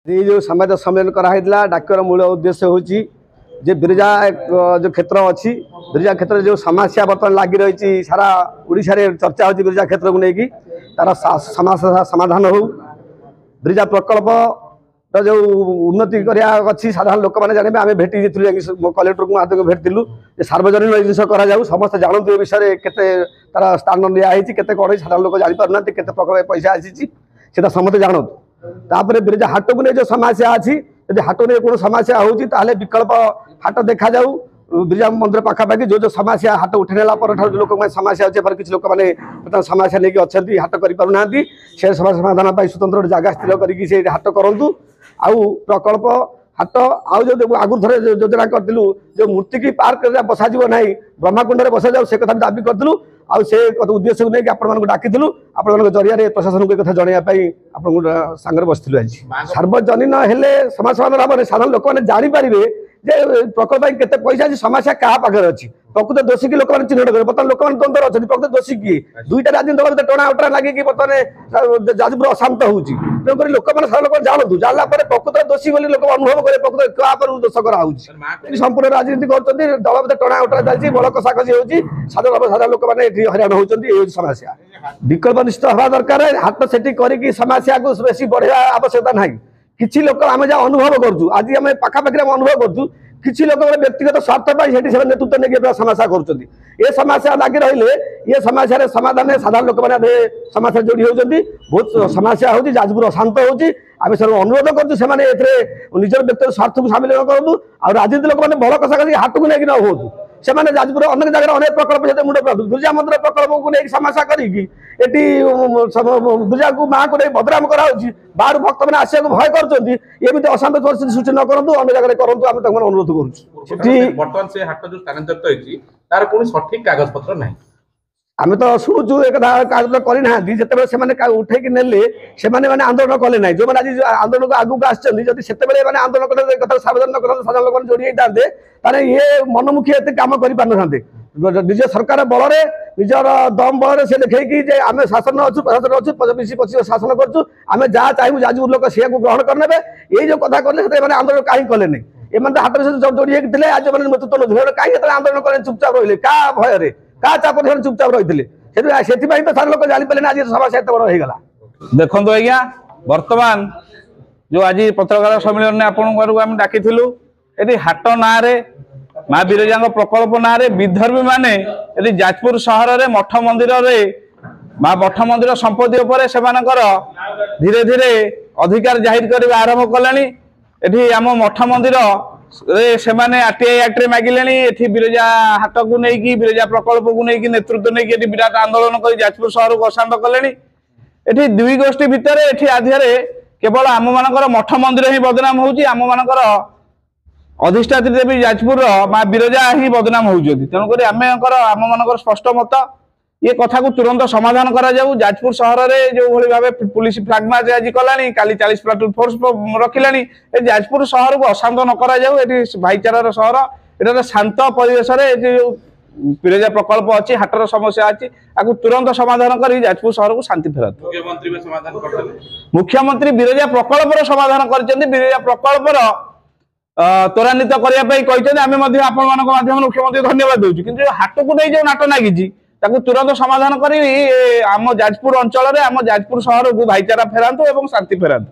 ये जो संवाद सम्मेलन कराइला डाकर मूल उद्देश्य हूँ जे बिरजा जो क्षेत्र अच्छी बिरजा क्षेत्र जो समस्या बर्तमान लगी रही सारा ओडिशा रे चर्चा हो बिरजा क्षेत्र को लेकिन तार समस्या समाधान हो बिरजा प्रकल्प जो उन्नति करा अच्छी साधारण लोक मैंने जानवे आम भेटी कलेक्टर को आदि भेटलु सार्वजनिक जिन कर समस्त जानते विषय के तार स्थान दिखाई के कौन साधारण लोक जापार के प्रकल्प पैसा आसी समस्ते जानतु तापर बिरजा हाट को नहीं जो समस्या अच्छी यदि हाट नहीं कौन समस्या होता विकल्प हाट देखा जाऊ बिरजा मंदिर पाखापाखि जो जो समस्या हाट उठेला लोक समस्या अच्छे किसी लोक मैंने समस्या नहीं अच्छा हाट करना से समस्या समाधान स्वतंत्र जगह स्थिर करके हाट करूँ आउ प्रकल्प हाट आउ जो आगु थे योजना करूँ जो मूर्ति की पार्क बसा ना ब्रह्माकुंड में बसा जाऊ से कथा दाबी करूँ आउ से उद्देश्य को लेकिन आपण डाकी आपण जरिया प्रशासन को कथा जनवाई आप सांगे बसलु आज सार्वजनीन हेले समाज समाधान भाव साधारण लोक मैंने जानीपारे जे प्रकल्प केते पैसा समस्या क्या पाखे अच्छी प्रकृत दोषी की लोक मैंने चिन्हट करें बर्तमान लोक मैंने द्वंद्व अच्छे प्रकृत दोषी किए दुईटा राजनीति दल टणा उटरा लगे बर्तमान जाजपुर अशांत होती तेणुक लोक मैंने सारा लोक जानतु जानला प्रकृत दोषी बोली लोक अनुभव करे प्रकृत क्या दोष कराऊँ संपूर्ण राजनीति कर दल मत टणा उटरा चलती बड़ कषाकषि होती साधारण लोक मैंने हईराण होती समस्या विकल्प निश्चित हवा दरकार हाट से करके समस्या को बेसी बढ़ा आवश्यकता ना किसी लोक आम जहाँ अनुभव करूँ आज आम पाखापाखि अनुभव करूँ किसी लोक व्यक्तिगत स्वार्थ नेतृत्व नहीं समस्या कर समस्या लगी रही ये समस्या समाधान साधारण लोक मैंने समस्या जोड़ी होती बहुत समस्या होती जाजपुर अशांत होती आम सब अनुरोध करूँ निजर व्यक्तिगत स्वार्थ को सामिल करूँ आ राजनीति लोक मैंने बड़ कषाकषि हाट को लेकिन न हो से जाजपुर अनेक जगह अनेक प्रकल्प मुंड पड़ू बिरजा मंदिर प्रकल्प को लेकिन समस्या करी बिरजा को माँ को नहीं बदनाम कराऊँ बाहर भक्त मैंने आसा भय करमती अशांत परिस्थिति सृष्टि न करूँ अन्य जगह करूँ आम तक अनुरोध सठिक कागज पत्र ना आम तो शुणुचु एक कागज करना जिते से उठे नेले से मैंने आंदोलन कले ना जो मैंने आज आंदोलन को आगू आसते मैंने आंदोलन कथा साधारण लोक जोड़ी ताले ये मनमुखी एत कम कर निज सरकार बल निजर दम बल से देखी आम शासन अच्छु प्रशासन अच्छु 25 शासन करूँ आम जहाँ चाहूँ जाजपुर लोक सी ग्रहण करने ये जो कथा कले आंदोलन कहीं कले नहीं एम हाथ में जोड़ी होते आज मैंने नेतृत्व नौते कहीं आंदोलन करें चुपचाप रही क्या भय क्या चाप चुपचाप रही है तो सारे लोग जापारे आज समस्या एत बड़ होगा देखो आज्ञा बर्तमान जो आज पत्रकार सम्मेलन में आपण डाकी ये हाट ना माँ बिरजा प्रकल्प ना विधर्मी माने यदि जाजपुर सहर में मठ मंदिर माँ मठ मंदिर संपत्ति से धीरे धीरे अधिकार जाहिर करने आरंभ कले आम मठ मंदिर से आरटीआई एक्ट मागिले बिरजा हाट को लेकिन बिरजा प्रकल्प को लेकिन नेतृत्व नहीं विराट आंदोलन कर जाजपुर सहर को अशांत कले दुई गोष्ठी भितर आधारे केवल आम मान मठ मंदिर ही बदनाम होम मान अधिष्ठात्री देवी जाजपुर माँ बिरजा ही बदनाम होती तेणुक आम मान स्पष्ट मत ये कथा को तुरंत समाधान करा जाऊ जाजपुर सहर में जो भाव पुलिस फ्लैग मार्च आज कलानी काली 40 प्लाटून फोर्स रखिला जाजपुर सहर को अशांत न करा जाऊ ये भाईचारार सहर ये शांत परिवेश बिरजा प्रकल्प अच्छी हाटर समस्या अच्छी आपको तुरंत समाधान कर जाजपुर सहर को शांति फेरा मुख्यमंत्री बिरजा प्रकल्प समाधान कर बिरजा प्रकल्प त्वरान्वित करने आम मुख्यमंत्री धन्यवाद दूसरी कि हाट को नहीं जो नाट नागी तुरंत समाधान कर आम जाजपुर अंचल आम जाजपुर सहर को भाईचारा फेरातु और शांति फेरातु।